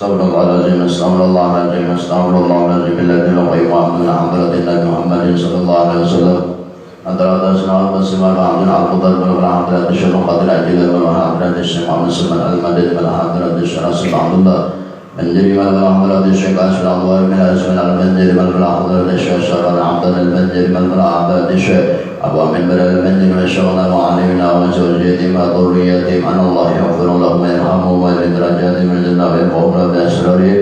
Astagfirullahaladzim, astagfirullahaladzim, astagfirullahaladzim, billadillah wa amduna hamdulillah Muhammadin sallallahu alaihi wasallam. Antara atas nama bersama Muhammadin al-Qudar wal-Hadirat syuruk qadir ajilah wal-Hadirat syuruk Muhammad al-Madid wal-Hadirat syuruk Rasulullah menjadi wal-Hadirat syuruk Rasulullah menjadi wal-Hadirat syuruk Abdul menjadi wal-Hadirat syuruk Abu Amin beral menjadi masyaallah wa alimna wa zawjati ma dhurriyyati an Allah yaghfir lahum wa yarhamhum wa lidrajati min jannati qawla bi asrari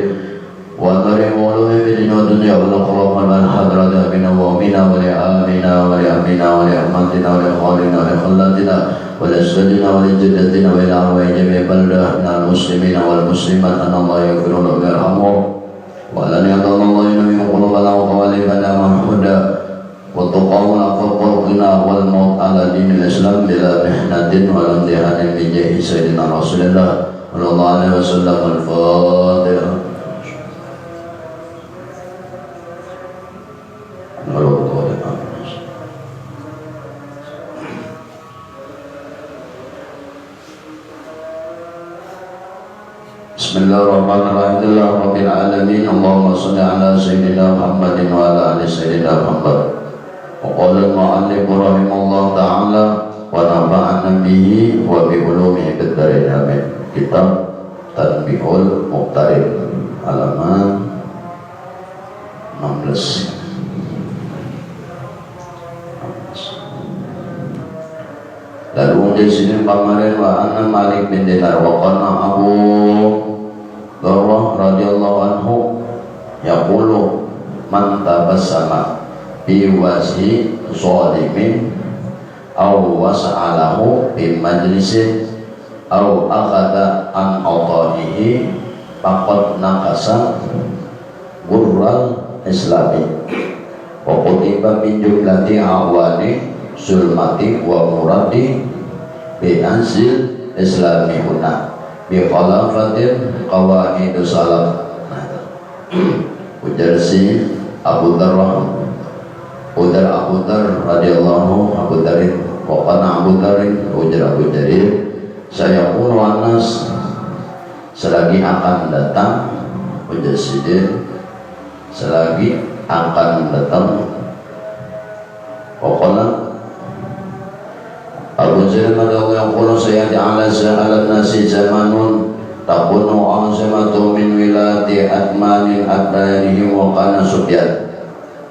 wa dari mawluhi bi dunya wa qawlan man hadrat bina wa mina wa li amina wa li amina wa li ahmadina wa li khalina wa li khallatina wa li sajina wa li jaddatina wa ila arwahi jami'i baldah muslimina wal muslimat an Allah yaghfir lahum wa yarhamhum wa lan yadallallahu min qulubana wa qawalibana mahmuda وتقوم فوقنا والموت على دين الإسلام بلا محنة ولا امتحان بجاه سيدنا رسول الله صلى الله عليه وسلم. الفاتحة. Bismillahirrahmanirrahim. Rabbil alamin. Allahumma shalli ala sayyidina Muhammadin wa ala ali sayyidina Muhammad. Qala al-mu'allif rahimahullah ta'ala wa nafa'ana bihi wa bi ulumihi fid dharain amin. Kitab Tanbihul Muqtarid halaman 16. Lalu di sini kemarin wa anna Malik bin Dinar wa qala Abu Darrah radhiyallahu anhu yaqulu man tabassama bi wajhi shalimin aw wasa'alahu bi majlisin aw akhadha an awtanihi faqad nakasa gurral islami wa kutiba min jumlati awani sulmati wa muradi bi anzil islami huna bi khalafatin qawaidu salam. Ujar si Abu Darrah Udar Abu Dar radhiyallahu Abu Darin wa qana Abu Darin ujar Abu Jarir saya pun wanas selagi akan datang ujar Sidin selagi akan datang pokoknya Abu Jarir radhiyallahu saya ta'ala sa'alat nasi zamanun takunu azamatu min wilati atmanin adnanihim wa qana Sufyan.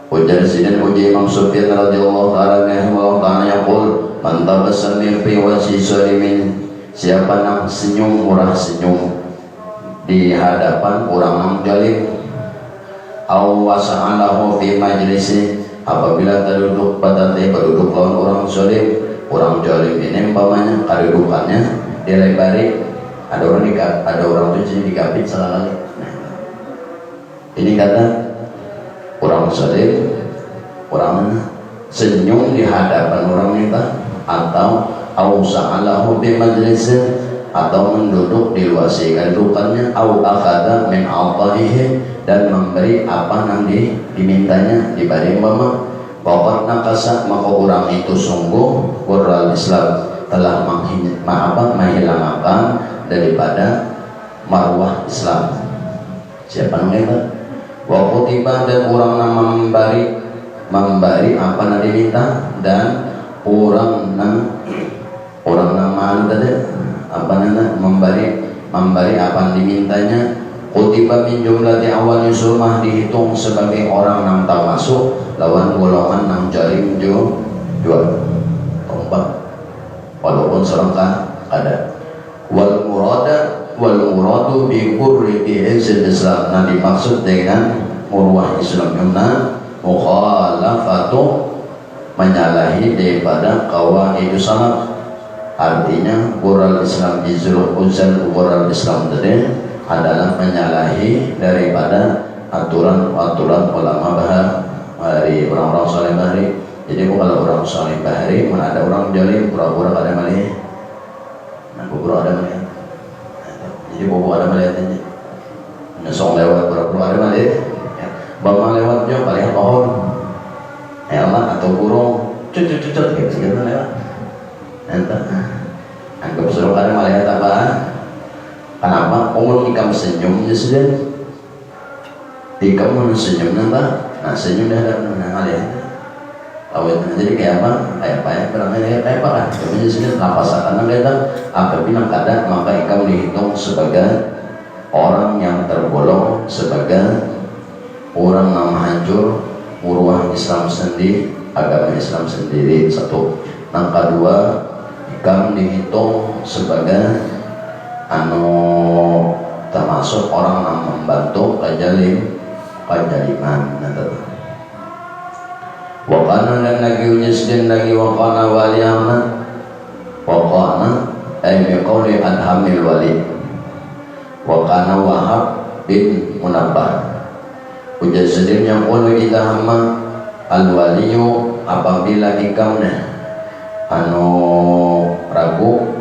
Ujar Sidin uji Imam Sufyan radhiyallahu ta'ala anhu ta'ala yaqul man tabassama fi wajhi shalimin siapa yang senyum murah senyum di hadapan orang yang zalim aw wasa'alahu fi majlisi apabila terduduk pada berduduk lawan orang zalim ini umpamanya kedudukannya dilebari ada orang tuh dikapit salah lagi. Ini kata orang zalim, orang senyum di hadapan orang minta atau ausa'alahu bi majlisin atau menduduk di luar kedudukannya au akhadha min a'taihi dan memberi apa yang dimintanya diberi mama pokok nakasa maka orang itu sungguh qurral Islam telah menghilangkan daripada marwah Islam. Siapa namanya? Wa kutiba dan orang nama memberi apa yang diminta dan orang nama tadi apa namanya memberi apa yang dimintanya. Kutiba min jumlati awal yusumah dihitung sebagai orang yang tak masuk lawan golongan yang jarim jual kompak walaupun serangka ada wal muradu bi qurri Islam. Nah dimaksud dengan murwah Islam yumna mukhalafatu menyalahi daripada qawaidus salam. Artinya qural Islam izrul uzal qural Islam tadi adalah menyalahi daripada aturan-aturan ulama bahari orang-orang saleh bahari. Jadi kalau orang saleh bahari mana ada orang jalim pura-pura ada malih. Nah pura ada malih. Jadi bobo ada malih aja. Nyesong lewat pura-pura ada malih. Bang lewatnya paling pohon. Elma atau burung cucut gitu segala lewat. Entah. Anggap suruh ada malih apa? Kenapa? Umur ikam senyum je sudah. Ikam mau senyum nambah. Nah senyum dah ada menangali. Awet jadi kayak apa? Kayak apa ya? Barangnya kayak apa kan? Kemudian sudah napasakan kita. Apabila kada maka ikam dihitung sebagai orang yang tergolong sebagai orang yang hancur urwah Islam sendiri, agama Islam sendiri. Satu. Yang kedua, ikam dihitung sebagai termasuk orang yang membantu kajaliman. Wakana dan lagi unyis dan lagi wakana waliyana wakana miqawli adhamil wali wakana Wahab bin Munabbah ujasadin yang ulu idhamma al-waliyu apabila ikamnya ragu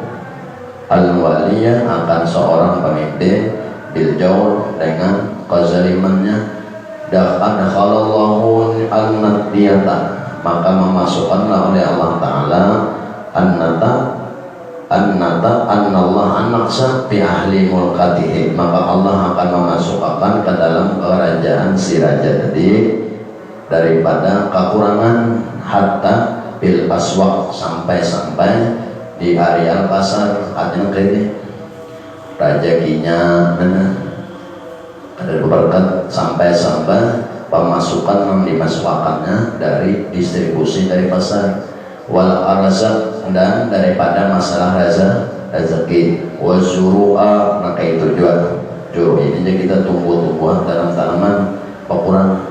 al-waliya akan seorang pemimpin biljawr dengan kezalimannya dakhalallahu an-nadiyata maka memasukkanlah oleh Allah Ta'ala annata annallah an-naqsa fi ahli mulkatihi maka Allah akan memasukkan ke dalam kerajaan si raja tadi daripada kekurangan hatta bil aswaq sampai di areal pasar artinya kayak rajakinya ada berkat sampai pemasukan yang dimasukkannya dari distribusi dari pasar wal arzak dan daripada masalah rezeki wazuru'a maka itu juga juru ini kita tumbuh-tumbuhan dalam tanaman pekuran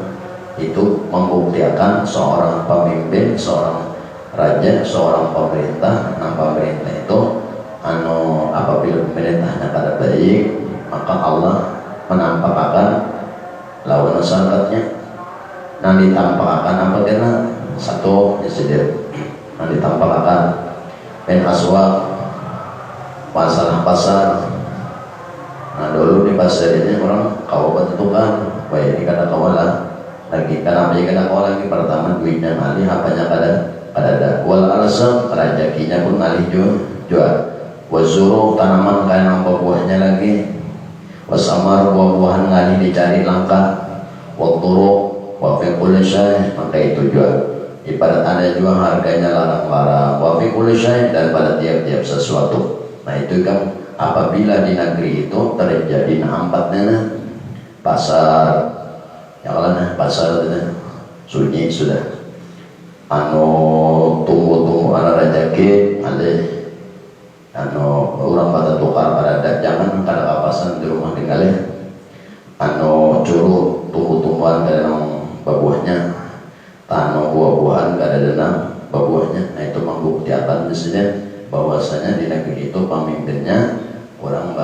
itu membuktikan seorang pemimpin, seorang raja, seorang pemerintah. Nah pemerintah itu apabila pemerintahnya kada baik maka Allah menampakkan lawan masyarakatnya. Nah ditampakkan apa kena satu disediakan. Nah ditampakkan aswaq masalah pasar. Nah dulu di pasar ini orang kau tentukan baik ini kada kawala lagi karena apa kada kawala lagi pertama duitnya ngalih apanya kada ada wal arsam rezekinya pun ngalih jual wazuru tanaman kayak buahnya lagi wasamar buah-buahan ngalih dicari langka wakturu wafiqul syai maka itu jual ibarat ada jual harganya larang-larang wafiqul syai dan pada tiap-tiap sesuatu. Nah itu kan apabila di negeri itu terjadi nampaknya pasar yang pasar sunyi sudah tumbuh-tumbuh ala rezeki ada orang pada tukar pada jangan kada kapasan di rumah tinggalnya curu tumbuh-tumbuhan kada nang babuahnya tanah buah-buahan kada ada babuahnya. Nah itu membuktikan disini bahwasanya di negeri itu pemimpinnya orang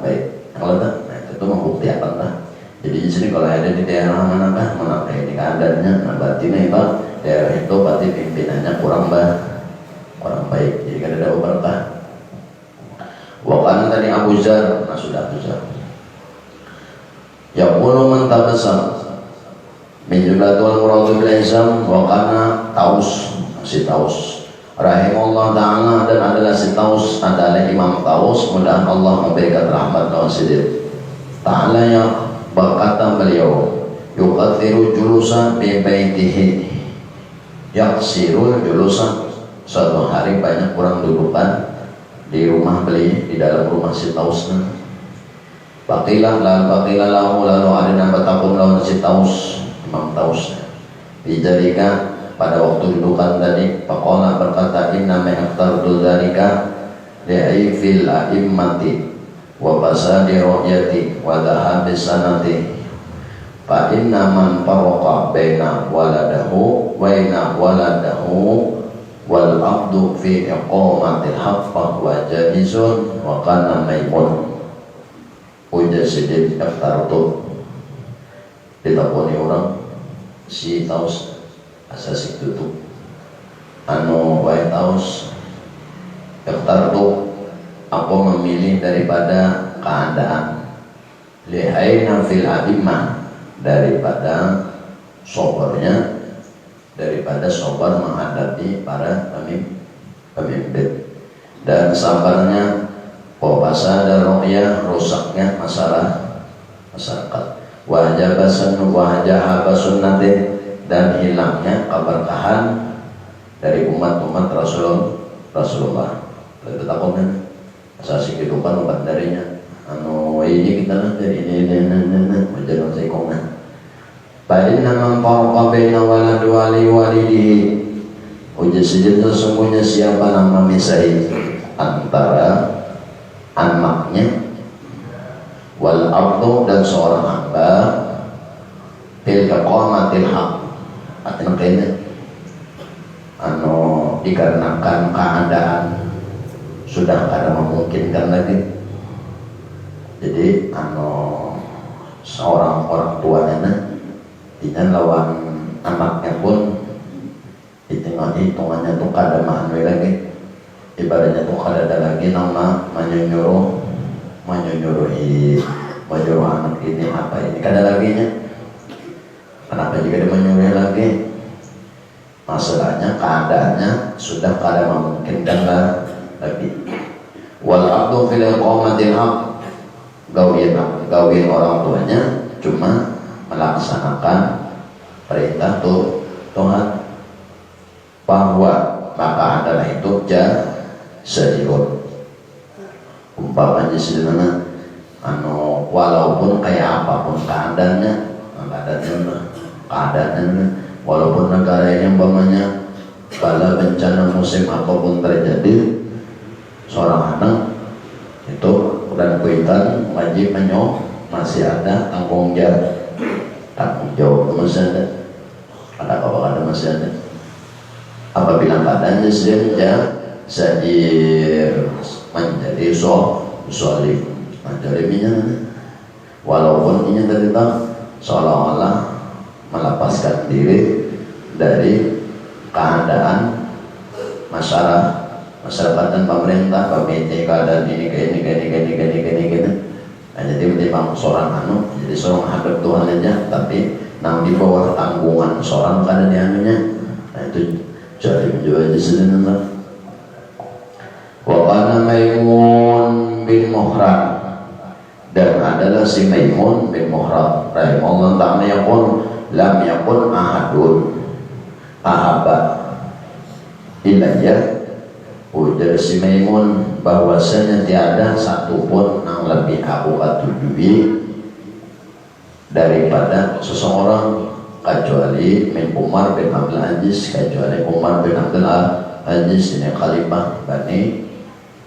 baik. Nah itu membuktikan lah. Jadi di sini kalau ada di daerah manakah ini keadaannya batinnya itu daerah itu berarti pimpinannya kurang baik. Jadi kada ada berkah. Wakana tadi Abu Zar, nah sudah Abu Zar. Ya puluh mentabasam min jumlatul muradu bil ihsan wakana Taus si Taus rahimahullah ta'ala dan adalah si Taus adalah Imam Taus mudah-mudahan Allah memberikan rahmat dan sidq ta'ala yang berkata beliau yuqaddiru julusan bi baitihi yaksirul julusan suatu hari banyak orang dudukan di rumah beli di dalam rumah si Tausnya baqilah lahu lalu ada nama takum lawan si Taus Imam Tausnya dijadikan pada waktu dudukan tadi faqala berkata inna ma yaqtardu dzalika li'ifil a'immati wa fasadi ru'yati wa dhahabis sanati fa inna man farraqa baina waladahu wal abdu fi iqamatil haqq wa jahizun wa kana maimun ujasidin yaktartu ditakoni orang si Taus asasik tutup wae Taus yaktartu aku memilih daripada keadaan lihaina fil adimah daripada sobernya daripada sabar menghadapi para pemimpin dan sabarnya fasada ru'yah, rusaknya masalah masyarakat, wajahaba sunnatin, dan hilangnya keberkahan dari umat-umat Rasulullah. Lalu takutnya asasi kehidupan umat darinya ini kita lah dari ini menjadi sekongan. Padahal nama farqa baina walad walidihi, ujar saja sesungguhnya siapa nama misai antara anaknya wal abdu dan seorang hamba bil iqamatil haq, artinya dikarenakan keadaan sudah kada memungkinkan lagi, jadi seorang orang tuanya tidak lawan anaknya pun hitungannya tuh kada mahanwe lagi, ibaratnya tuh kada ada lagi nama menyuruh anak ini apa ini kada lagi nya. Kenapa jika dia menyuruh lagi? Masalahnya keadaannya sudah kada memungkinkan lagi. Wal abdu fil iqamatil haq, gawian orang tuanya cuma melaksanakan perintah Tuhan, bahwa maka adalah itu jazirun. Umpamanya sebenarnya walaupun kayak apapun keadaannya walaupun negara yang umpamanya pada bencana musim apapun terjadi, seorang anak itu dan kuitan wajib masih ada tanggung jawab masih ada. Ada masih ada. Apabila keadaannya sajir menjadi solim menjadi walaupun ini terlihat seolah-olah melepaskan diri dari keadaan masyarakat dan pemerintah, keadaan ini gini. Jadi memang seorang jadi seorang hadap Tuhan aja, tapi nang di bawah tanggungan seorang kada dianunya. Nah itu jadi menjual di sini lah. Wa kana Maimun bin Muhran, dan adalah si Maimun bin Muhran rahimahullah ta'ala yaqul lam yakun ahadun ahaba ilayya, ujar si Maimun bahwasanya tiada satupun yang lebih aku katujui daripada seseorang kecuali min Umar bin Abdul Aziz, kecuali Umar bin Abdul Aziz ini khalifah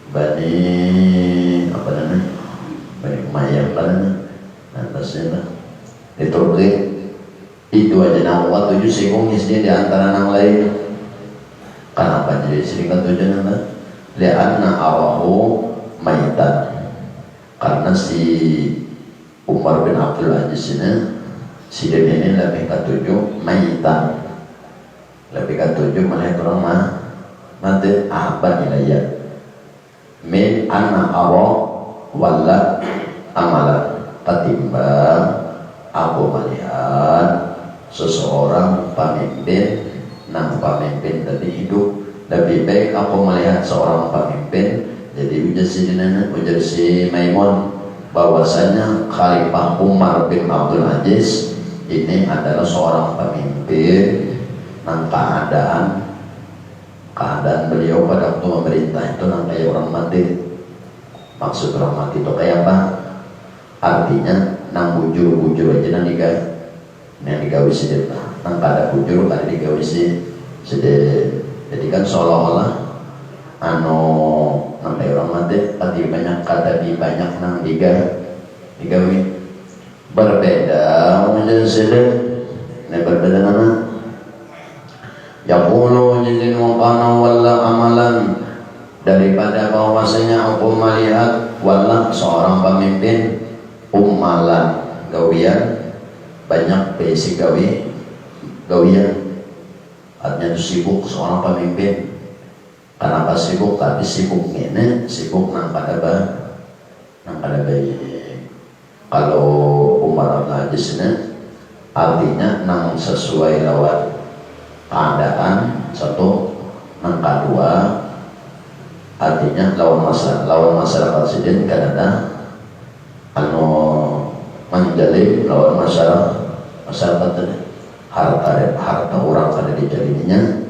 Bani apa namanya, Bani Umayyah atasnya di Turki. Itu aja nama tujuh singgung isinya di antara yang lain. Kenapa jadi sering tujuh nama? Lianna awahu mayitan, karena si Umar bin Abdul Aziz ini si dia ini lebih ketujuh mayitan, lebih ketujuh melihat orang mati ahban ilayya min anna awa wala amalan, ketimbang aku melihat seseorang pemimpin pemimpin tadi hidup, lebih baik aku melihat seorang pemimpin. Jadi ujar si Maimun bahwasanya Khalifah Umar bin Abdul Aziz ini adalah seorang pemimpin yang keadaan beliau pada waktu memerintah itu kayak orang mati. Maksud orang mati itu kayak apa? Artinya nang bujur aja nang digawi sedih, nang kada bujur kada digawi sedih. Jadi kan seolah-olah nang kayak orang mati pasti banyak kada banyak nang digawi berbeda menjadi sedih. Ini berbeda nama yaqulu jizin wa qana wala amalan, daripada bahwasanya aku melihat wala seorang pemimpin umalan gawian banyak basic gawian artinya itu sibuk seorang pemimpin. Kenapa sibuk? Tapi sibuk ini sibuk nang pada baik. Kalau Umar bin Aziz ini artinya nang sesuai lewat keadaan satu, nang kedua artinya nya lawan masyarakat sidin karena anu menjalin lawan masyarakat harta orang kada dijalinya.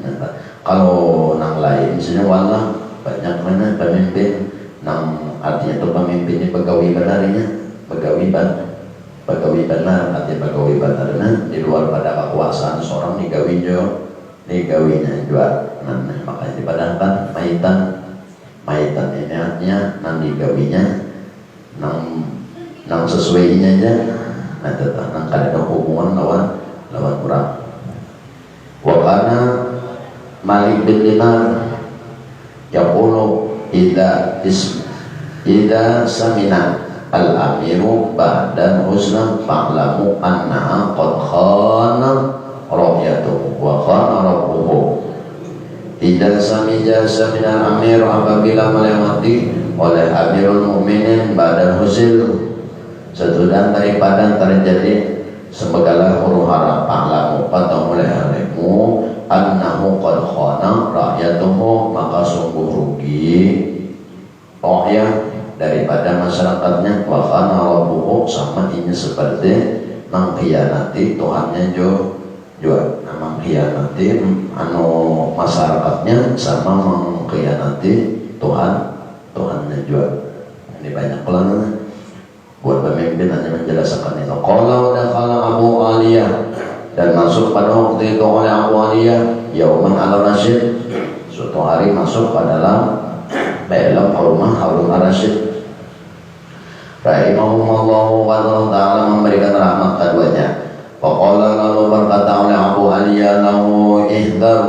Kalau nang lain misalnya wala banyak mana pemimpin nang artinya itu pemimpin ini pegawai benarnya pegawai benar artinya pegawai benarnya di luar pada kekuasaan seorang digawinya jual. Nah, makanya dipadahkan maitan ini artinya nang digawinya nang sesuainya aja. Nah, tetap nang kada ada hubungan lawan orang. Wakana Malik bin Dinar yaqulu idza samina al-amiru ba'dan husna fa'lamu annaha qad khana rakyatuhu wa khana rabbuhu. Idza samina al-amir apabila melewati oleh amirul mukminin ba'dan husil sesudah daripada terjadi sebegala huru-hara fa'lamu pada mulai harimu annahu qad khana rakyatuhu maka sungguh rugi rakyat daripada masyarakatnya wa khana rabbuhu sama ini seperti mengkhianati Tuhannya juga mengkhianati anu masyarakatnya sama mengkhianati Tuhannya juga. Ini banyak pelan buat pemimpin hanya menjelaskan itu. Kalau Abu Aliyah dan masuk pada waktu itu oleh Abu Aliyah Yauman al-Rasyid suatu hari masuk ke dalam rumah Harun al-Rasyid rahimahumullahu wa ta'ala memberikan rahmat keduanya. Faqala lalu berkata oleh Abu Aliyah lahu ihdar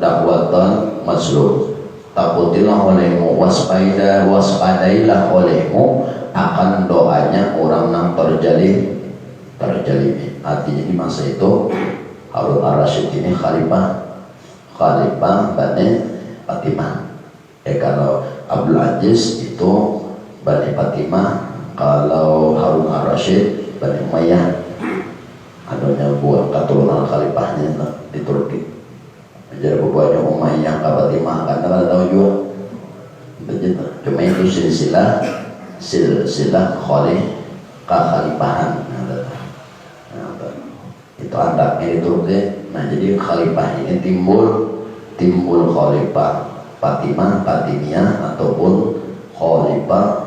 dakwatan mazlum takutilah olehmu waspadailah olehmu akan doanya orang yang terjalimi. Artinya di masa itu Harun al-Rasyid ini khalifah Bani Fatimah. Kalau Abdul Aziz itu Bani Fatimah, kalau Harun al-Rasyid Bani Umayyah. Adanya buah keturunan khalifahnya di Turki. Jadi buahnya Umayyah ke Fatimah kan kada tahu juga. Begitu. Cuma itu silsilah khalifahan. Itu anaknya di Turki. Nah, jadi khalifah ini timbul khalifah Fatimiyah ataupun khalifah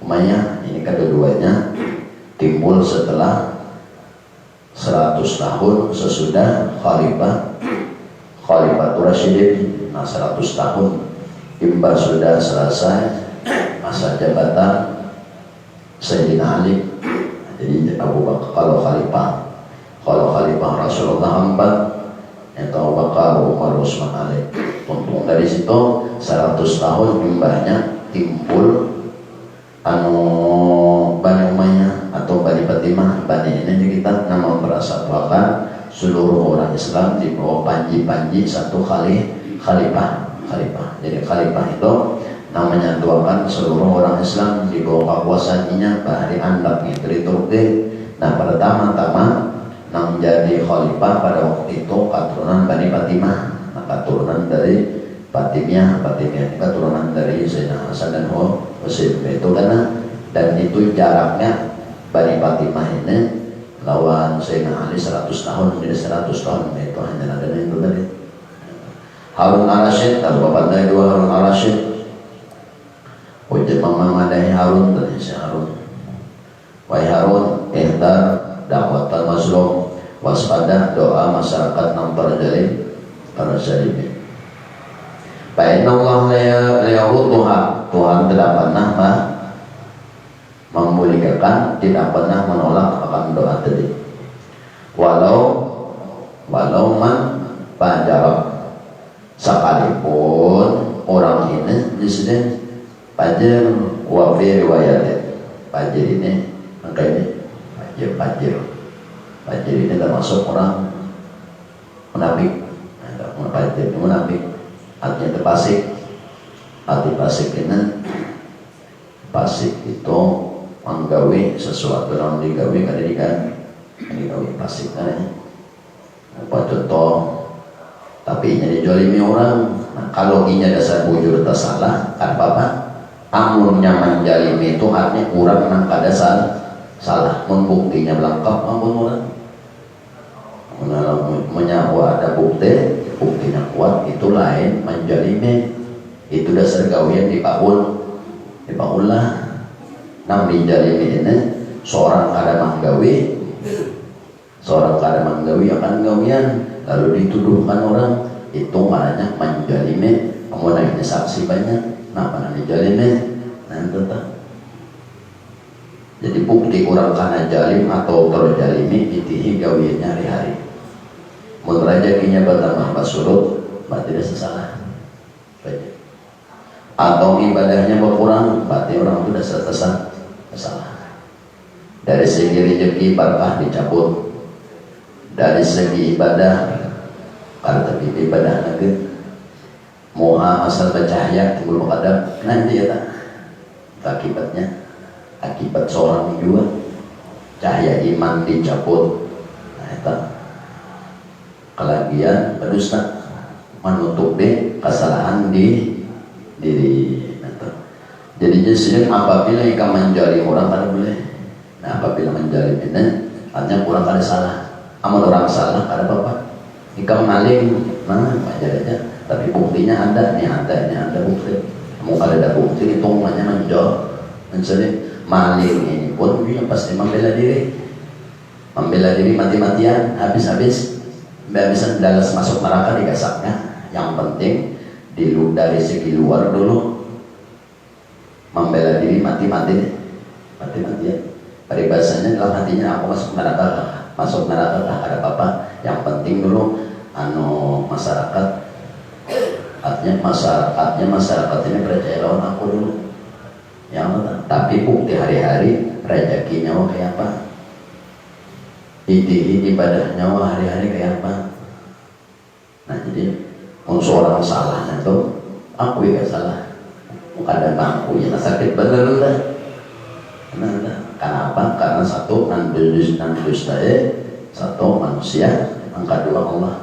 Umayyah. Ini kedua-duanya timbul setelah 100 tahun sesudah khalifah Rasyidin. Nah, 100 tahun imbas sudah selesai masa jabatan Sayyidina Ali. Jadi Abu Bakar kalau khalifah Rasulullah 4 itu Abu Bakar, Umar, Utsman, Ali. Untung dari situ 100 tahun jumlahnya timbul Bani Umayyah atau Bani Fatimah. Bani ini kita nama merasatukan seluruh orang Islam di bawah panji satu khalifah. Jadi khalifah itu namanya tuakan seluruh orang Islam di bawah kekuasaannya bahari andap dari Turki. Nah, pertama-tama yang jadi khalifah pada waktu itu keturunan Bani Fatimah. Nah, keturunan dari Fatimiyah ini keturunan dari Sayyidina Hasan dan Husain. Itu karena dan itu jaraknya Bani Fatimah ini lawan Sayyidina Ali 100 tahun, jadi 100 tahun itu hanya ada itu tadi. Harun al-Rasyid, kalau bapak dari dua Harun al-Rasyid, wajib memadai Harun dan si Harun. Wahai Harun, ihdar dakwatan mazlum, waspada doa masyarakat yang terjadi. Fa inna Allah la yaghudduha, Tuhan tidak pernah memulihkan, tidak pernah menolak akan doa tadi. Walau man pajarab, sekalipun orang ini di sini Fajr wa fi riwayat Fajr ini angkanya Fajr ini termasuk orang munafik. Fajr ini munafik artinya terpasik. Arti pasik ini pasik itu menggawe sesuatu yang digawe kan digawe pasik kan apa contoh tapi ini dijolimi orang Nah, kalau inya dasar bujur tersalah kan apa amunnya menjalimi itu artinya kurang nang kada salah membuktinya lengkap amun orang menyawa ada buktinya kuat itu lain menjalimi itu dasar gawian dipaul lah nang dijalimi ini seorang kada manggawi akan gawian lalu dituduhkan orang itu maknanya menjalimi kemudian saksi banyak kenapa dijalimi nah tetap jadi bukti orang karena jalim atau terjalimi itihi gawiannya hari-hari mun rezekinya bertambah basurut berarti dia sesalah atau ibadahnya berkurang berarti orang itu sudah salah dari segi rezeki berkah dicabut dari segi ibadah karena ibadah lagi moha asal bercahaya timbul makadam nanti ya tak akibat seorang juga cahaya iman dicabut nah itu kelagian berdusta menutupi kesalahan di diri jadi justru apabila ikan menjali orang kada boleh nah apabila menjali ini artinya kurang kada salah amal orang salah kada apa-apa ikan maling nah aja tapi buktinya ada bukti mau ada bukti itu namanya menjual mencuri maling ini pun dia pasti membela diri mati-matian habis-habisan dalas masuk neraka digasaknya yang penting dari segi luar dulu membela diri mati-matian peribahasanya dalam hatinya aku masuk neraka ada apa-apa yang penting dulu masyarakat artinya masyarakat ini percaya lawan aku dulu yang tapi bukti hari-hari rezekinya kayak apa ibadahnya hari-hari kayak apa nah jadi unsur orang salahnya tuh aku ya salah bukan ada bangku yang sakit bener lah kenapa? Karena satu satu manusia yang kedua Allah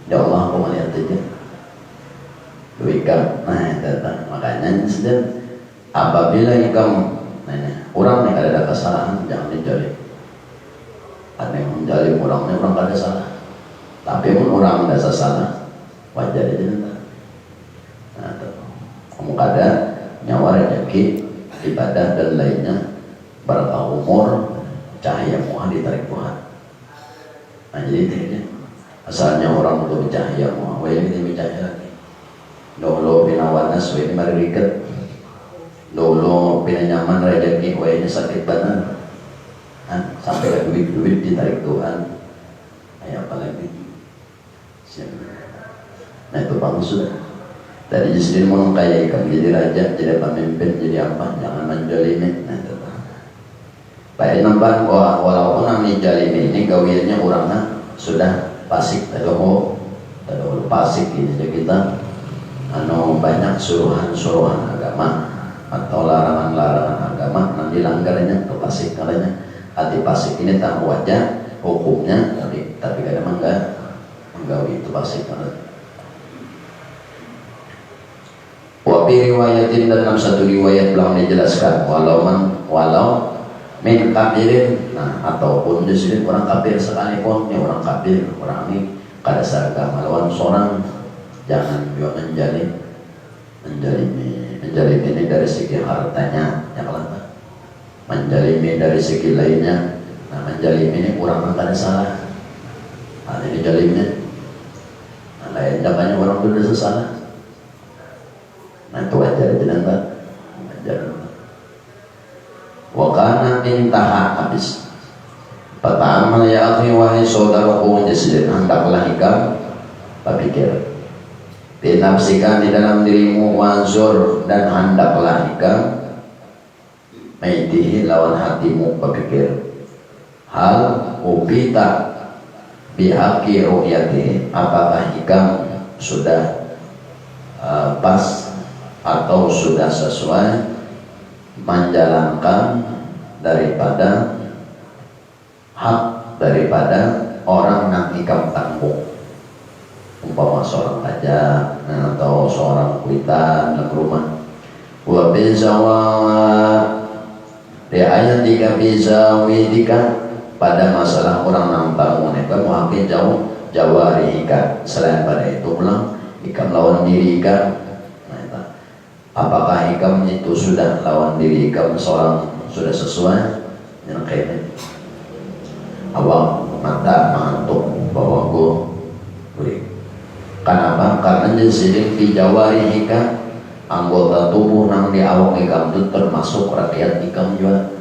ya Allah aku melihat aja duikan nah makanya sedang apabila ikam orang yang ada kesalahan jangan dijalim ada yang menjalim orang kada salah tapi pun orang tidak salah wajar aja nah kamu kada nyawa rezeki ibadah dan lainnya berkah umur cahaya muha ditarik Tuhan nah jadi itu asalnya orang untuk bercahaya muha wajah kita bercahaya lagi dulu pinawanas ini mari riket dulu pinanyaman rezeki wajahnya sakit banget sampai ke duit ditarik Tuhan apa lagi nah itu bagus sudah dari justru mau kaya ikan jadi raja jadi pemimpin jadi apa jangan menjalimin nah itu baik nampak walaupun namanya jalim ini gawiannya orangnya sudah pasik tadoh pasik ini kita banyak suruhan agama atau larangan agama nanti langgarnya atau pasik kalanya hati pasik ini tak wajah hukumnya tapi kadang menggawi itu pasik kalanya wabi riwayatin dalam satu riwayat belum dijelaskan walau min kafirin nah ataupun disini orang kafir sekalipun ya orang kafir orang ini kada seragam lawan seorang jangan juga menjalimi ini dari segi hartanya yang kelapa menjalimi dari segi lainnya nah menjalimi ini kurang kada salah nah ini jalimnya nah lain jangannya orang itu sudah salah nah itu wajar aja nanti wajar wakana intaha habis pertama ya akhi wahai saudaraku jadikan hendaklah hikam berpikir dinafsikan di dalam dirimu wanzur dan hendaklah hikam maitihi lawan hatimu berpikir hal ubita bihaqi ru'yati apakah hikam sudah pas atau sudah sesuai menjalankan daripada hak daripada orang yang hikam tanggung umpama seorang pajak atau seorang kuitan dalam rumah. Wa bizawa ayat 3 bizawidika pada masalah orang nang tamu mereka muhakin jauh jawari ikan. Selain pada itu ulang ikam lawan diri ikam. Nah, apakah ikam itu sudah lawan diri ikam seorang sudah sesuai yang kayaknya awak mata mantuk bawa gue. Kenapa? Karena jadi di jawari ikam anggota tubuh nang di awak ikam itu termasuk rakyat ikam juga.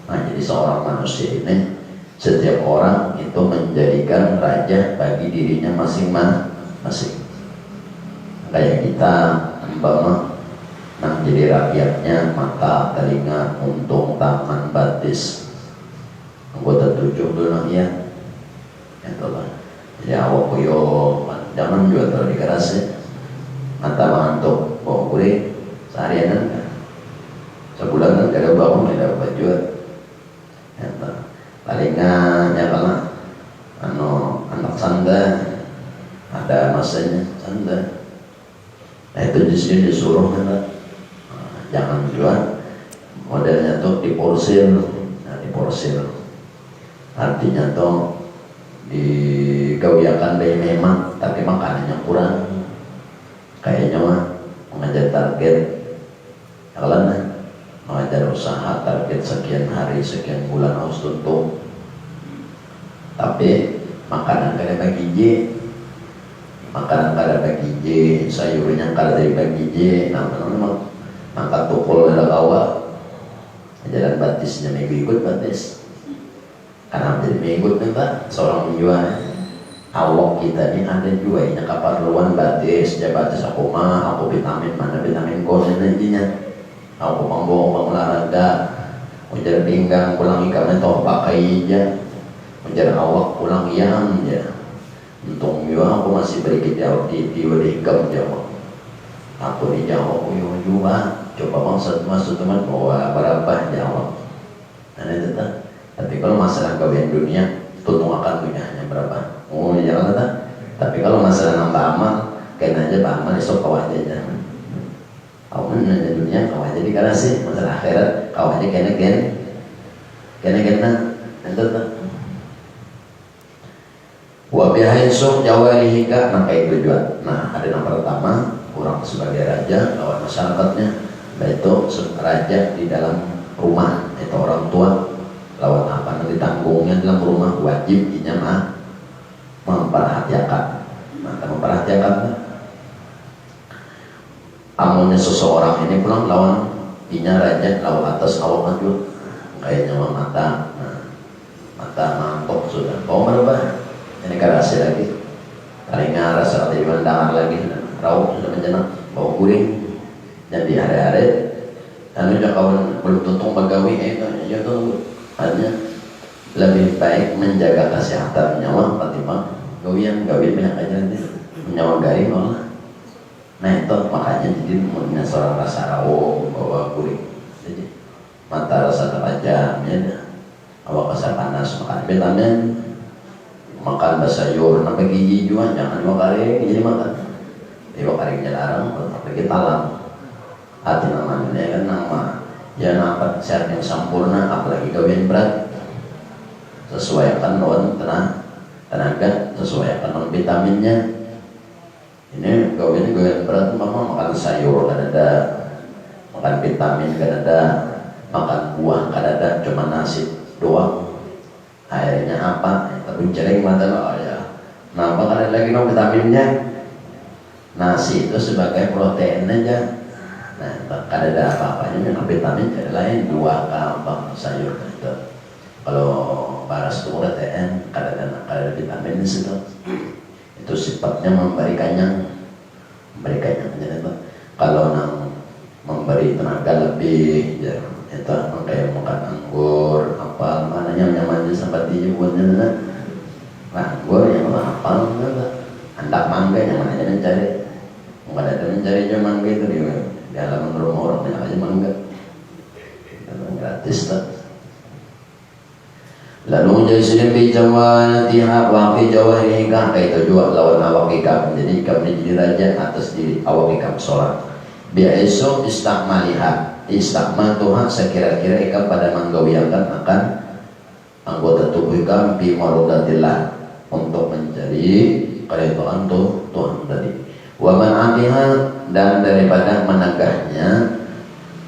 Nah, jadi seorang manusia ini setiap orang itu menjadikan raja bagi dirinya masing-masing. Kayak kita umpama nang jadi rakyatnya mata, telinga, untung, tangan, batis, anggota 7 dulu ya. Itulah. Jadi awak kuyo jangan juga terlalu dikerasi. Mata mantuk, bawa kulit seharian kan. Sebulan kan ada bangun ada baju. Palingnya ya kalau anak sanda ada masanya sanda. Nah itu di sini disuruh kan, jangan jual modelnya tuh diporsir. Nah diporsir artinya tuh digawiakan dari memang tapi makanannya kurang. Kayaknya mah mengajar target kalau mengajar usaha target sekian hari sekian bulan harus tutup, tapi makanan kada bagi makanan kada bagi sayurnya kada bagi namanya mangkat tukul ada kawa jalan batisnya minggu ikut batis karena menjadi minggu minta seorang menjual awak kita ini ada juga ini keperluan batis jabatis aku mah aku vitamin mana vitamin kosen intinya aku pembawa olahraga menjaga pinggang pulang ikan atau pakai aja menjaga awak pulang yang ya untung juga aku masih berikut jauh di hingga jawab aku dijawab juga coba maksud teman bahwa berapa jawab dan itu tak tapi kalau masalah kawin dunia tutung akan punya hanya berapa jangan tak tapi kalau masalah nambah amal kena aja amal esok kawan aja kawan aja dunia kawan jadi karena sih masalah akhirat kawan aja kena itu tak wabihain sok jawarihika nakai tujuan. Nah ada yang pertama orang sebagai raja lawan masyarakatnya, yaitu raja di dalam rumah itu orang tua lawan apa nanti tanggungnya dalam rumah wajib inya memperhatikan. Nah memperhatikan amunnya seseorang ini pulang lawan inya raja lawan atas awak maju kayaknya mata mata mantok sudah kau berubah ini karasi lagi palingnya rasa di pandangan lagi rauh sudah menjenak bau guring dan di hari-hari dan juga kawan belum tuntung pegawai itu hanya lebih baik menjaga kesehatan nyawa ketimbang gawian banyak aja nanti nyawa garing malah. Nah itu makanya jadi punya seorang rasa rauh bawa guring jadi mata rasa terpajamnya awak rasa panas makan vitamin makan sayur sampai gigi juga jangan dua kali jadi makan dua kali larang apalagi talam hati namanya kan nama ya dapat sehat yang sempurna apalagi kawin berat sesuaikan lawan tenaga sesuaikan lawan vitaminnya ini kawin berat memang makan sayur kan ada makan vitamin kan ada makan buah kan ada cuma nasi doang airnya apa tapi jaring mata oh ya nampak ada lagi no vitaminnya nasi itu sebagai protein aja nah ada apa-apanya memang vitamin jadi lain buah apa sayur itu kalau baras itu protein ada vitamin di situ itu sifatnya memberikannya jadi kalau memberi tenaga lebih ya itu kayak makan anggur apa mananya nyaman sampai dijualnya nah anggur yang apa hendak mangga nyaman aja mencari nggak ada mencari aja mangga itu di halaman rumah orang banyak aja mangga gratis tak Lalu jadi sini bicara tiap wakil Jawa ini kan itu juga lawan awak ikam. Jadi ikam ini jadi raja atas diri awak ikam sholat. Biar esok istakmalihat istakmal Tuhan sekira-kira ikam pada menggawiakan akan anggota tubuh ikam bi marudatillah untuk mencari keridhaan Tuhan tadi. Wa man'atiha dan daripada menegahnya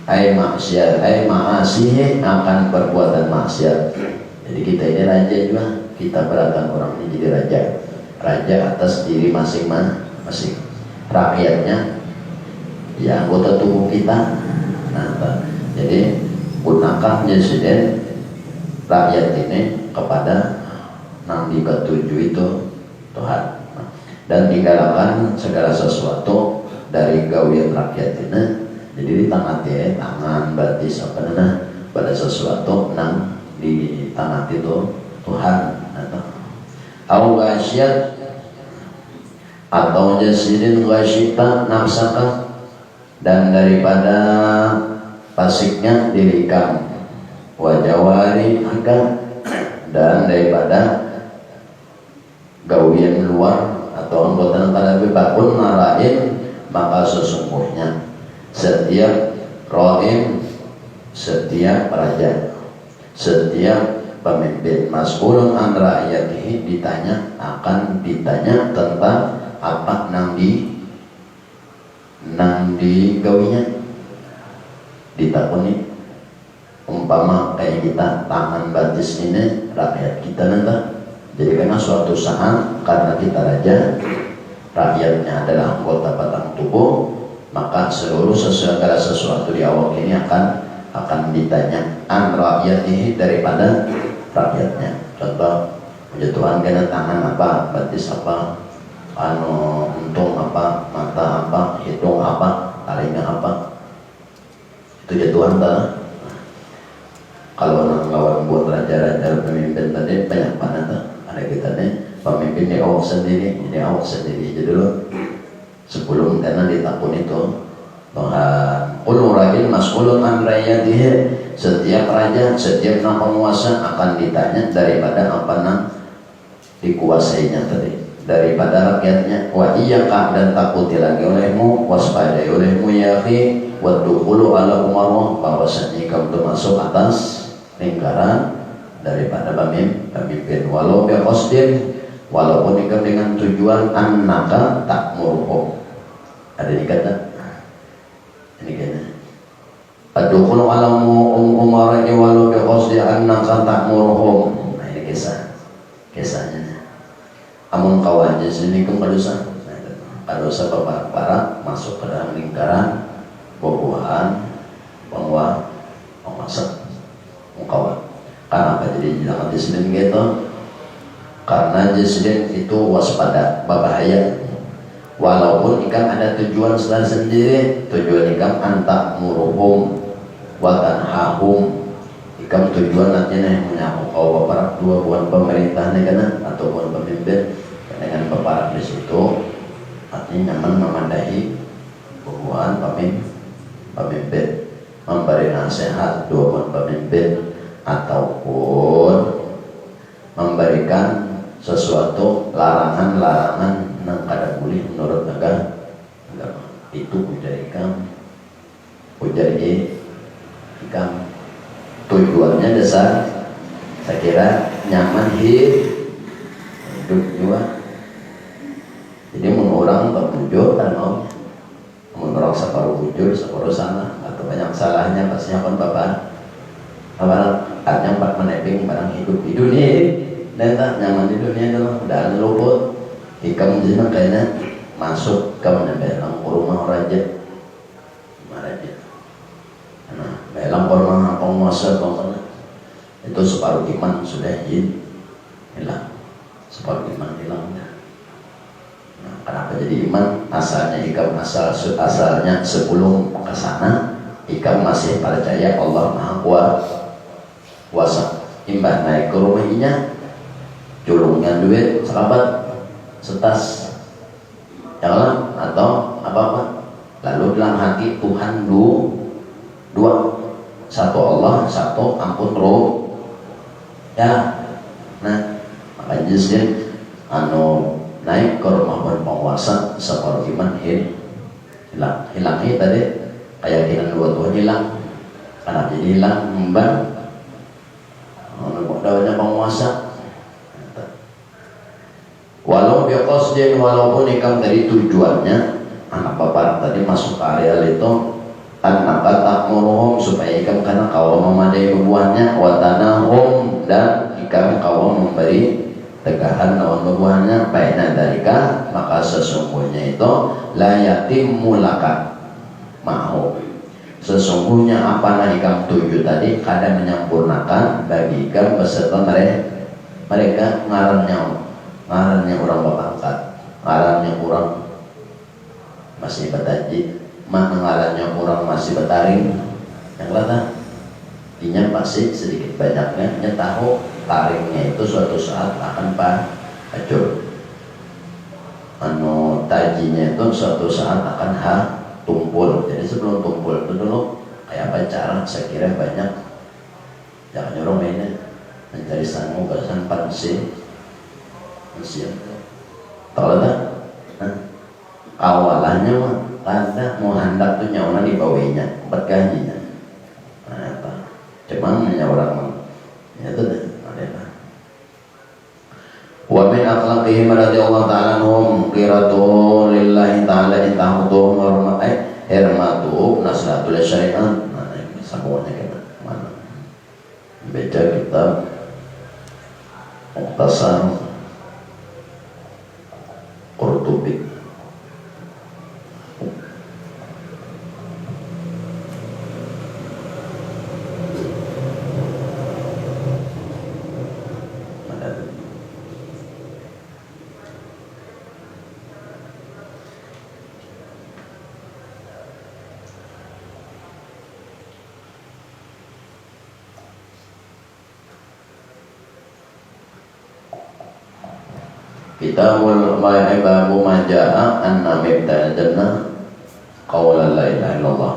ai maksiat ai ma'asihi akan perbuatan maksiat. Jadi kita ini raja juga, kita beratkan orang ini jadi raja atas diri masing-masing. Rakyatnya ya anggota tubuh kita. Nah, jadi gunakan presiden rakyat ini kepada yang diketuju itu Tuhan. Dan tinggalkan segala sesuatu dari gawian rakyat ini. Jadi di tangan batis apa pada sesuatu yang di tangan itu Tuhan atau ghasyat atau jasidin ghasyita nafsaka dan daripada pasiknya dirikam wajawari akan dan daripada gawian luar atau anggota negara bebakun narain maka sesungguhnya setiap roim setiap raja setiap pemimpin mas'ulun an rakyatihi akan ditanya tentang apa nang digawinya ditakuni umpama kayak kita tangan batis ini rakyat kita nanti. Jadi karena suatu saat karena kita raja rakyatnya adalah anggota batang tubuh maka seluruh segala sesuatu di awal ini akan ditanya an rakyatihi daripada rakyatnya. Contoh penjatuhan kena tangan apa, batis apa, untung apa, mata apa, hidung apa, taringnya apa, itu jatuhan tak. Kalau orang lawan buat raja-raja pemimpin tadi banyak mana tak? Ada kita nih pemimpin di awak sendiri, jadi dulu sebelum karena ditakun itu Tuhan ulul rajin mas'ulun an rakyatihi setiap raja, setiap penguasa akan ditanya daripada apa yang dikuasainya tadi daripada rakyatnya. Wa iyyaka dan takuti lagi olehmu waspadai olehmu ya akhi wa dukhulu ala umarah bahwasanya kamu termasuk atas lingkaran daripada pemimpin walau bi qasdin walaupun ikam dengan tujuan annaka takmuruhum. Ada dikata ini kayaknya ad-dukhulu ala umara'i walau bi qasdi annaka ta'muruhum. Nah ini kisahnya amun kawan sini kum kadosa para masuk ke dalam lingkaran buah-buahan penguasa kawan. Karena apa jadi jangan disini gitu? Karena presiden itu waspada berbahaya. Walaupun ikam ada tujuan sendiri, tujuan ikam antak muruhum watan hahum, ikam tujuan nantinya menyambung kau bapak dua bulan pemerintah negara ataupun pemimpin dengan bapak di situ artinya nyaman memandahi bubuhan pemimpin memberi nasihat dua bulan pemimpin ataupun memberikan sesuatu larangan yang kada boleh menurut agama itu ujar ikam tujuannya dasar saya kira nyaman hidup juga. Jadi orang berjujur kan orang separuh jujur separuh salah atau banyak salahnya pastinya kan bapak artinya empat meneping barang hidup di dunia dan tak nyaman di dunia dulu udah luput ikam jadi kayaknya masuk ke belang rumah raja nah belang rumah penguasa itu separuh iman sudah hilang separuh iman hilang. Nah, kenapa jadi iman asalnya ikam asalnya sebelum ke sana ikam masih percaya Allah Maha Kuasa imbah naik ke rumahnya culungnya duit serabat setas jalan atau apa lalu dalam hati Tuhan dua satu Allah satu ampun roh ya Nah, makanya sih anu naik ke rumah penguasa separuh iman hilang tadi keyakinan dua hilang karena jadi hilang memban daunnya penguasa. Walau biqasdin, walaupun ikam tadi tujuannya anak bapak tadi masuk ke area itu anak kata muruhum supaya ikam karena kau memadai buahnya watanahum dan ikam kau memberi tegahan lawan buahnya baina dalika maka sesungguhnya itu la yatimmu laka mau sesungguhnya apa yang ikam tuju tadi kadang menyempurnakan bagi ikam beserta mereka ngarannya orang berpangkat, ngarannya orang masih betaji, mana ngarannya orang masih betaring, yang lain dinya pasti sedikit banyaknya nya tahu taringnya itu suatu saat akan hancur, anu tajinya itu suatu saat akan tumpul. Jadi sebelum tumpul itu dulu kayak apa cara saya kira banyak jangan nyuruh mainnya mencari sanggup bahasan pansi tahu tak? Awalannya mah ada mau hendak tuh nyawa di bawahnya empat gajinya. Nah, apa? Cuman hanya orang ya itu deh ada. Wa min akhlaqihim radhiyallahu ta'ala anhum qiratu lillahi ta'ala intahuhum hormatu nasratul syariat. Nah, ini sambungannya kita mana? Baca kitab Mukhtasar Qurtubi. Kitabul babu maja'a anna mibta'al jannah qawlan la ilaha illallah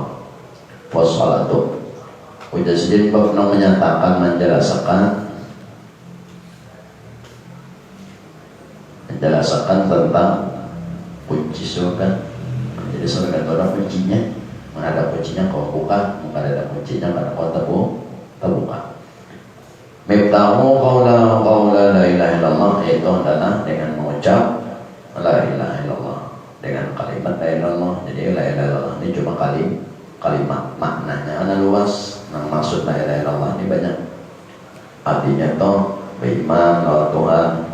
wassalatu. Udah sedikit bab menyatakan menjelaskan tentang kunci surga. Jadi surga itu ada kuncinya, mana ada kuncinya kau buka, mana ada kuncinya mana kau terbuka. Miftahu qawla la ilaha illallah itu adalah dengan mengucap la ilaha illallah dengan kalimat la ilaha illallah. Jadi la ilaha illallah ini cuma kalimat maknanya ada luas. Nah, maksud la ilaha illallah ini banyak. Artinya itu beriman kepada Tuhan,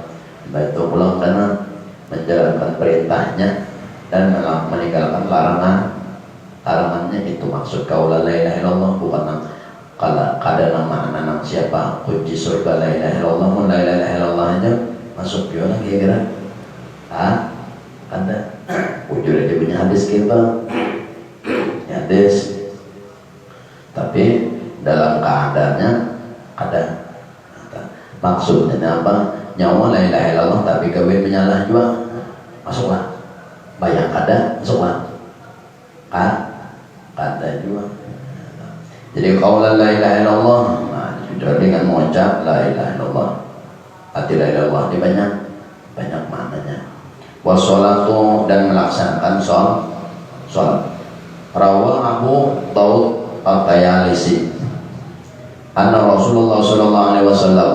itu pulang karena menjalankan perintahnya dan meninggalkan larangannya. Itu maksud qawla la ilaha illallah, bukan kalau kadang nama siapa kunci surga la ilaha illallah, mun la ilaha illallah aja masuk juga kira-kira ada ujur aja punya hadis kita hadis, tapi dalam keadaannya ada maksudnya apa nyawa la ilaha illallah tapi kawin menyalah juga masuklah bayang ada masuklah ada juga. Jadi qaulan la ilaha illallah, nah, sudah dengan mengucap la ilaha illallah. Arti la ilaha illallah ini banyak maknanya. Wassalatu dan melaksanakan sholat. Rawa Abu Daud At-Tayalisi anna Rasulullah sallallahu alaihi wasallam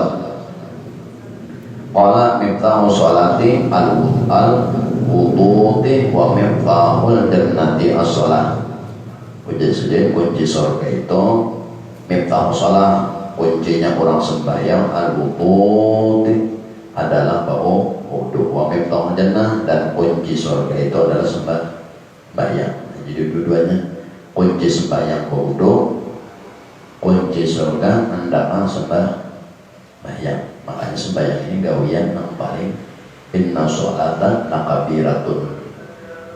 qala miftahu sholati al-wudu'i wa miftahul jannati as-shalah. Kunci surga itu miftahu shalah, kuncinya orang sembahyang, al-wudu'i adalah bau wudu, wa miftahul jannah dan kunci surga itu adalah sembahyang. Jadi dua-duanya kunci sembahyang wudu, kunci surga hendaklah sembahyang. Makanya sembahyang ini gawian yang paling inna sholata lakabiratun,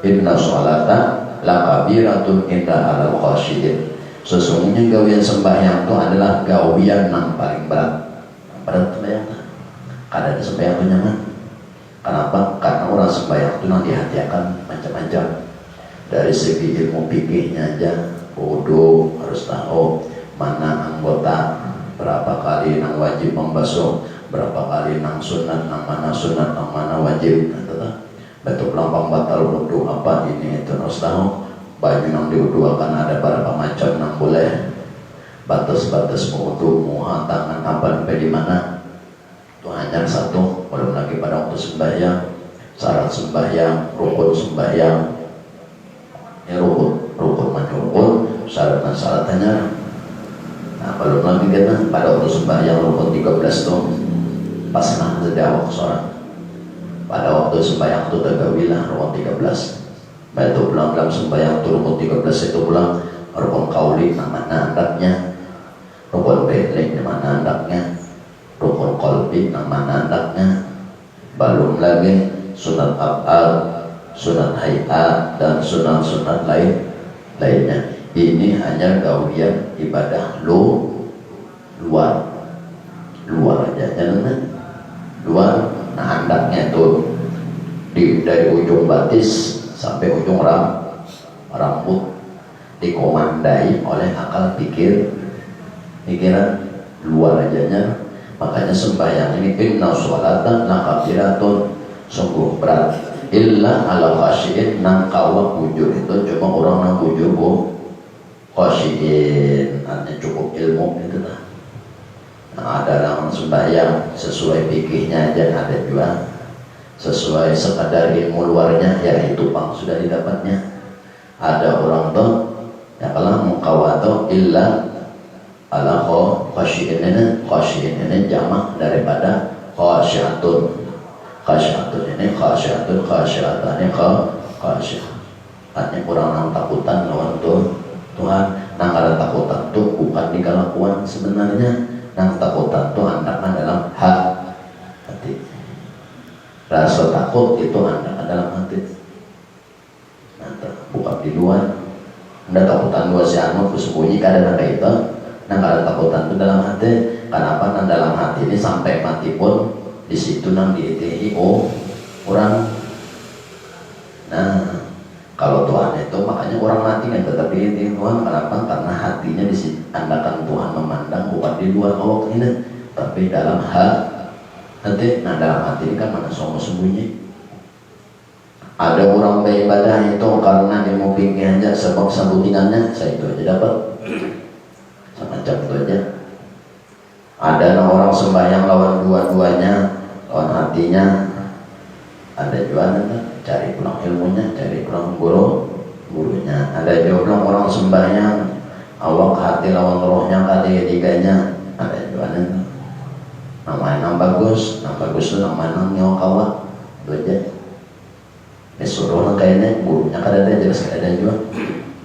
inna sholata lakabiratun indah alal khasyiin. Sesungguhnya gawian sembahyang itu adalah gawian yang paling berat. Berat sembahyang kadang sembahyang itu nyaman. Kenapa? Karena orang sembahyang itu nanti dihatiakan macam-macam. Dari segi ilmu fikihnya aja, wudu harus tahu mana anggota berapa kali yang wajib membasuh berapa kali nang sunat, nang mana wajib, betul lampang batal wudhu apa ini itu harus tahu. Baju nang diwudhuakan ada berapa macam nang boleh, batas-batas wudhu, muha, tangan apa sampai di mana. Itu hanya satu. Belum lagi pada waktu sembahyang, syarat sembahyang, rukun sembahyang, ya rukun, syaratnya. Nah, belum lagi kita pada waktu sembahyang rukun 13 tuh pas nah sejawab seorang. Pada waktu sembahyang itu tagawilah rukun 13. Itu pulang dalam sembahyang itu rukun 13 itu pulang rukun kauli namanya andaknya, rukun fi'li namanya andaknya, rukun qalbi namanya andaknya. Belum lagi sunat af'al, sunat hayat dan sunat-sunat lainnya. Ini hanya gawian ibadah luar aja, jangan luar. Nah, andaknya itu dari ujung batis sampai ujung rambut dikomandai oleh akal pikiran luar ajanya. Makanya sembahyang ini inna sholatan lakabiratun, sungguh berat, illa ala khasyiin, nang kawak bujur itu cuma orang nang bujur khasyiin, artinya cukup ilmu itu lah. Nah, ada orang sembahyang sesuai fikihnya aja, ada juga sesuai sekadar ilmu luarnya, ya itu pang sudah didapatnya. Ada orang tuh ya kalau mengkawato illa ala khasyiin ini jamak daripada khasyatun. Khasyatun ini khasyatun khasyah, artinya kurang nang takutan lawan Tuhan. Nang ada takutan tuh bukan di kelakuan sebenarnya, nang takutan tuh andakan dalam hati. Rasa takut itu andakan dalam hati, bukan di luar. Anda takutan dua si anu bersembunyi kadang kayak itu. Nang ada takutan itu dalam hati. Kenapa? Nang dalam hati ini sampai mati pun di situ nang diitihi orang. Nah, kalau Tuhan itu makanya orang mati kan tetap diitihi Tuhan. Kenapa? Karena hatinya diandakan Tuhan memandang bukan di luar awak ini, tapi dalam hati. Nah, dalam hati ini kan mana semua sembunyi. Ada orang beribadah itu karena ilmu fikih aja, sebab sambutingannya saya itu aja dapat, semacam itu aja. Ada orang sembahyang lawan dua-duanya, lawan hatinya. Ada juga cari pulang ilmunya, cari pulang gurunya. Ada juga orang sembahyang awak hati lawan rohnya, ketiga-tiganya. Ada juga namanya bagus itu namanya nyawa kawan itu aja. Disuruh kayaknya gurunya kada ada jelas kada juga.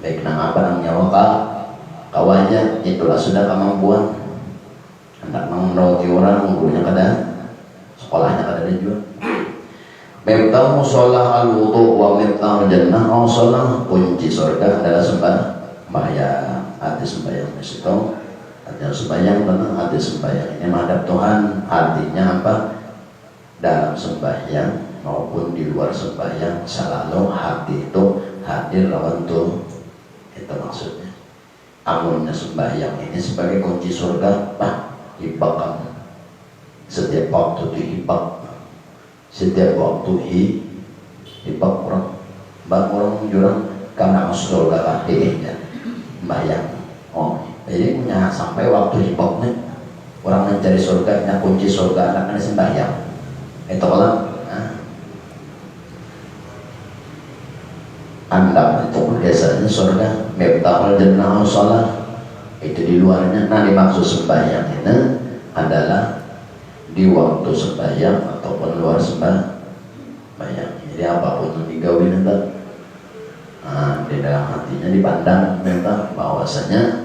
Baik nang apa nang nyawa kawannya, itulah sudah kemampuan. Hendak merawati orang, gurunya kada, sekolahnya kada ada juga. Miftahu sholah al-wudu wa miftahu jannah au sholah, kunci surga adalah sembahyang. Hati sembahyang di situ, artinya sembahyang tenang, hati sembahyang ini menghadap Tuhan. Artinya apa? Dalam sembahyang maupun di luar sembahyang selalu hati itu hadir lawan Tuhan. Itu maksudnya. Amunnya sembahyang ini sebagai kunci surga, hibak kamu. Setiap waktu dihibak, setiap waktu hibak orang, orang jurang karena masuk surga hatinya sembahyang. Oh, jadi punya sampai waktu hibaknya orang mencari surga, kunci surga anak sembahyang. Itu kalau Anda itu biasanya surga mebtahul jannah sholat itu di luarnya. Nah, dimaksud sembahyang ini adalah di waktu sembahyang ataupun luar sembahyang. Jadi apapun yang digawi nanti, di dalam hatinya dipandang memang bahwasanya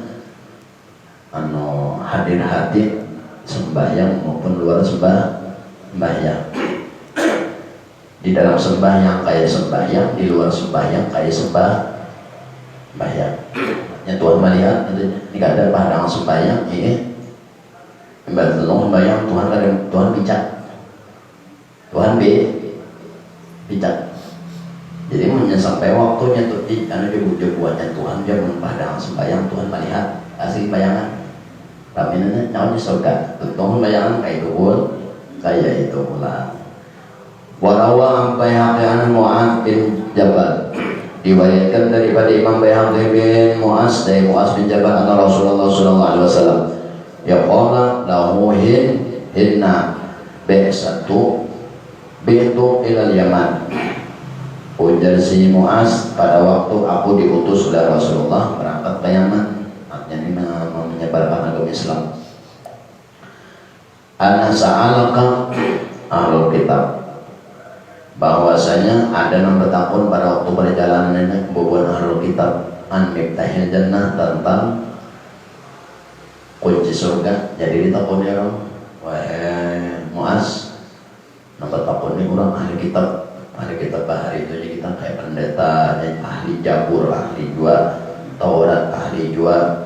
hadir hati sembahyang maupun luar sembahyang. Di dalam sembahyang kayak sembahyang, di luar sembahyang kayak sembahyang. Ya Tuhan melihat, ini ada pandangan sembahyang ini. Membantu sembahyang Tuhan kadang Tuhan bijak, Tuhan bijak. Jadi sampai waktunya tuh, karena dia bujuk buatnya Tuhan, dia memandang sembahyang Tuhan melihat asli bayangan. Tapi ini nyawa di surga, Tuhan bayangan kayak dulu. kayak itu pula. Warawa Baihaqi an Mu'adz bin Jabal, diwariatkan daripada Imam Baihaqi bin Mu'adz dari Mu'adz bin Jabal anna Rasulullah sallallahu alaihi wasallam yaqala lahu hinna bi'satu bi'tu ilal Yaman. Ujar si Mu'adz, pada waktu aku diutus oleh Rasulullah berangkat ke Yaman, artinya menyebarkan agama Islam. Ana sa'alaka ahlul kitab, bahwasanya ada yang bertakun pada waktu perjalanan ini bubuan ahlul kitab an miftahil jannah, tentang kunci surga. Jadi ditakun ya orang, wahai Mu'adz, nampak takun ini orang ahli kitab. Ahli kitab bahari itu kita kayak pendeta, ahli Jabur, ahli jua, Taurat ahli jua,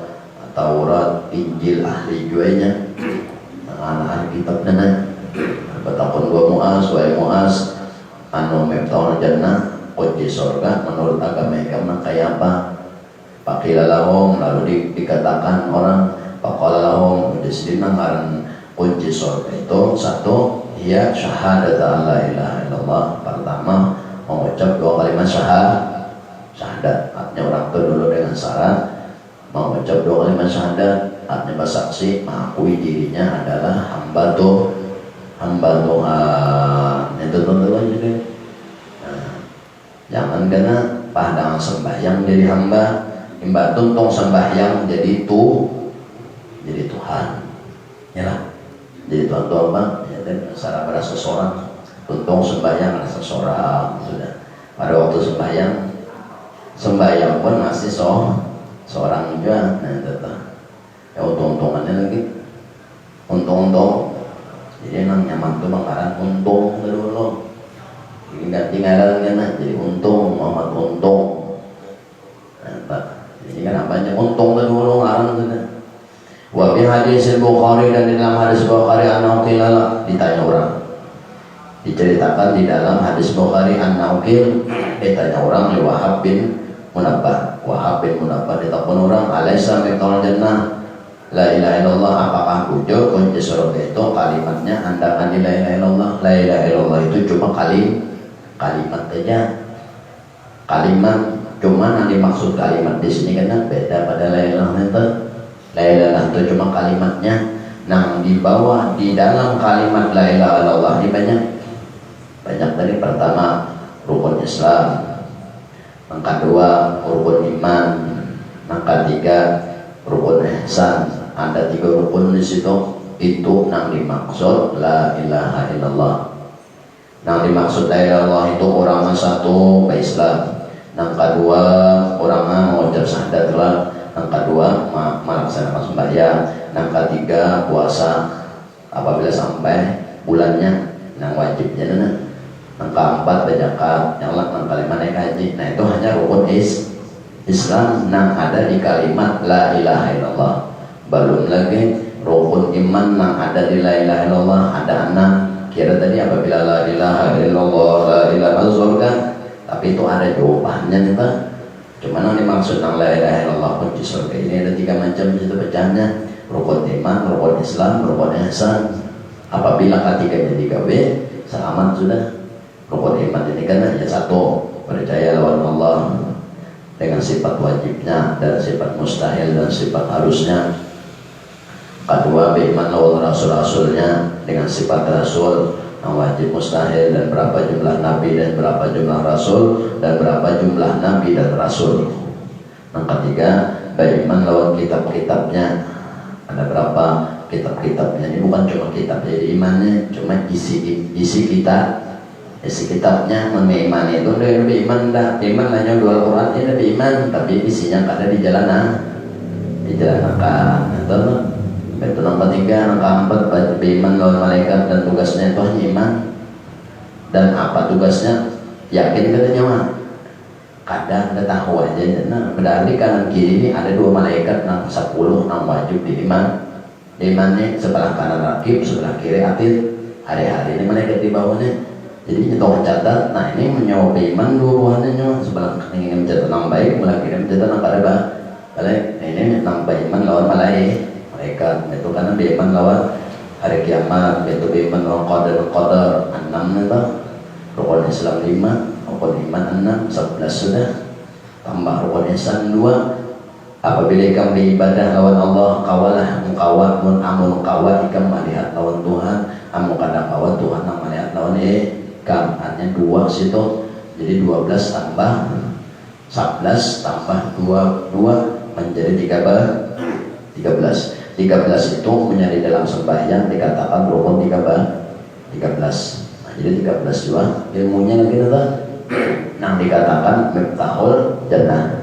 Taurat Injil ahli juanya, ahli kitab nana. Bertakun gua Mu'adz, wahai Mu'adz, anu miftahul jannah, kunci surga menurut agama kamu kayak apa? Pakila lahum, lalu dikatakan orang, pakala lahum, di sini ngaran kunci surga itu satu, ya syahadat la ilaha illallah. Pertama mengucap dua kalimat syahadat, artinya orang itu dulu dengan syarat mengucap dua kalimat syahadat, artinya bersaksi mengakui dirinya adalah hamba Tuhan. Itu tentu aja deh. Nah, jangan kena padang sembahyang jadi hamba, imba tuntung sembahyang jadi Tuhan, ya lah. Jadi Tuhan itu apa? Ya, dan secara pada seseorang, tuntung sembahyang ada seseorang sudah. Pada waktu sembahyang pun masih seorang juga. Nah, tetap. Ya untung-untungannya lagi, untung-untung. Jadi nang nyaman tuh bakaran untung dulu. Ini ganti ngaran kan, jadi untung Muhammad Untung. Nah, ini kan apanya untung dulu ngaran gitu. Wa bi hadis Bukhari, dan di dalam hadis Bukhari an-Naqil, ditanya orang. Diceritakan di dalam hadis Bukhari an-Naqil, ditanya orang li Wahab bin Munabbah. Wahab bin Munabbah ditakun orang, alaisa miftahul jannah la ilaha illallah, apakah bujur kunci surga itu kalimatnya andakan la ilaha illallah. La ilaha illallah itu cuma kalimat saja, kalimat. Cuma yang dimaksud kalimat di sini kan beda pada la ilaha itu. La ilaha itu cuma kalimatnya, nang dibawa di dalam kalimat la ilaha illallah ini banyak dari. Pertama rukun Islam, yang kedua rukun iman, yang ketiga rukun ihsan. Ada 3 rukun di situ. Itu nang dimaksud la ilaha illallah. Nang dimaksud la ilaha illallah itu orangnya satu Islam, yang kedua orangnya mengucap syahadat lah, yang kedua melaksanakan sembahyang, yang ketiga puasa apabila sampai bulannya, yang wajibnya yang keempat berzakat, yang kelima naik haji. Nah itu hanya rukun Islam yang ada di kalimat la ilaha illallah. Belum lagi rukun iman yang ada di la ilaha illallah, ada 6. Kira tadi apabila la ilaha illallah la ilaha surga, tapi itu ada jawabannya nih Pak. Cuma yang dimaksud yang la ilaha illallah kunci surga ini ada 3 macam itu pecahnya: rukun iman, rukun Islam, rukun ihsan. Apabila ketiganya digawe selamat sudah. Rukun iman ini kan hanya satu, percaya lawan Allah dengan sifat wajibnya dan sifat mustahil dan sifat harusnya. Kedua, beriman lawan rasul-rasulnya dengan sifat rasul yang wajib mustahil, dan berapa jumlah nabi dan berapa jumlah rasul dan berapa jumlah nabi dan rasul. Yang ketiga, beriman lawan kitab-kitabnya, ada berapa kitab-kitabnya. Ini bukan cuma kitab jadi imannya, cuma isi kitabnya. Iman itu lebih iman dah. Iman hanya 2 Al-Quran ini lebih iman, tapi isinya ada di jalan akan. Itu nomor 3, nomor 4 beriman lawan malaikat dan tugasnya itu hanya iman. Dan apa tugasnya? Yakin katanya mah. Kadang ada tahu aja. Nah, berarti kanan kiri ini ada 2 malaikat, 10 yang wajib di iman. Imannya sebelah kanan rakib, sebelah kiri atid. Hari-hari ini malaikat di bawahnya. Jadi kita catat. Nah ini menjawab iman 2-duanya sebelah ingin mencatat yang baik, sebelah kiri mencatat yang kada baik. Ini nambah iman lawan malaikat. Itu karena beriman lawan hari kiamat itu iman wal qadar 6 itu rukun Islam 5, rukun iman 6, 11 sudah, tambah rukun ihsan 2. Apabila ikam beribadah lawan Allah, kawalah mengkawat amun kawat ikam melihat lawan Tuhan, amun kadang kawat Tuhan yang melihat lawan ikam, hanya 2 situ. Jadi 12 tambah 11 tambah 22 menjadi 13. 13 itu menjadi dalam sembahyang dikatakan rukun 13. Nah, jadi 13 juga ilmunya lagi nata. Nang dikatakan miftahul jannah.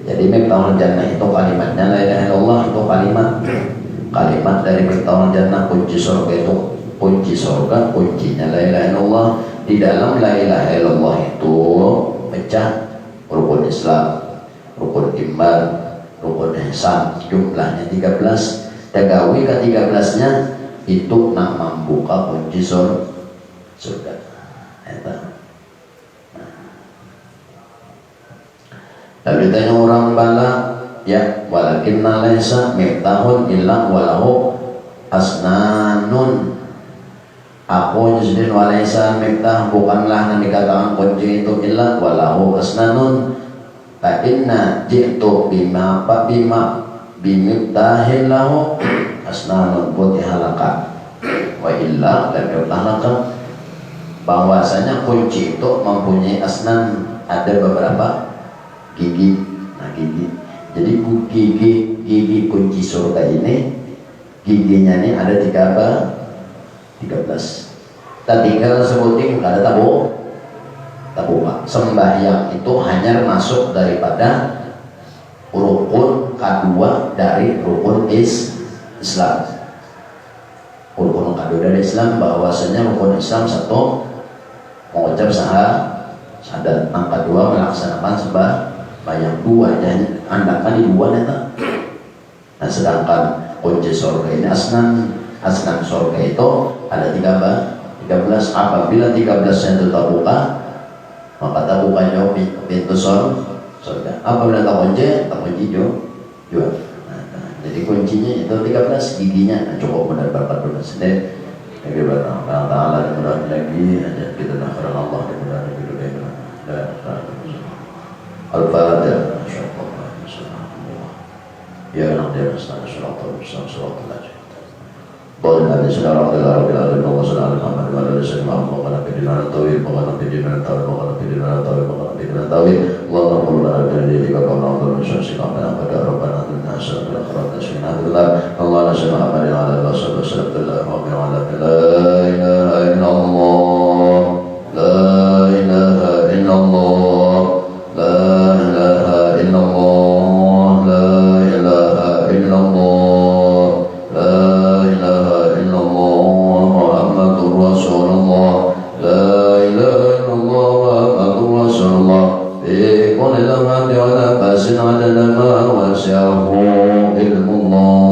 Jadi miftahul jannah itu kalimatnya la ilaha illallah, itu kalimat dari miftahul jannah, kunci surga itu, kunci surga, kuncinya la ilaha illallah. Di dalam la ilaha illallah itu pecah rukun Islam, rukun iman, rukun ihsan, jumlahnya 13. Tegawi ke 13-nya itu nak membuka kunci surga. Lalu ditanya orang bala, ya walakinna laysa miftahun illa walahu asnanun. Aku nyusunin walaysa miftah, bukanlah yang dikatakan kunci itu illa walahu asnanun. Fa inna ji'tu bima bimiftahin lahu asnanun putihalaka wa illa lam yutahlaka. Bahwasanya kunci itu mempunyai asnan, ada beberapa gigi. Nah, gigi. Jadi gigi kunci surga ini, giginya ini ada 13. Kita tinggal sebutin, nggak ada tabu Pak. Sembahyang itu hanya masuk daripada rukun kedua dari rukun Islam. Rukun kedua dari Islam, bahwasanya rukun Islam satu mengucap syahadat, yang kedua melaksanakan sembahyang, 2 dan andakan di 2 neta. Nah, sedangkan kunci surga ini asnan surga itu ada 13. Apabila 13 itu terbuka, maka terbukanya pintu surga. Apabila tak kunci juga. Jadi kuncinya itu 13, giginya cukup benar berkat dulu sendiri. Jadi Allah Taala mudah lagi ada kita nakran Allah mudah lebih baik. Al-Fatihah. Ya Rabbi, sallallahu alaihi wasallam. Qul la ilaha illallah wa sallallahu alaihi wa sallam wa ala bidina tawil wa ala bidina tawil wa ala bidina tawil wa ala bidina tawil wa ala qulna alladhi ka qawla wa shamsi qamana wa rabbana an-nas bil akhirat ashina billah Allah la ilaha illa Allah sallallahu wa la ilaha illallah la ilaha illallah la ilaha illallah la ilaha illallah على ما وسعه علم الله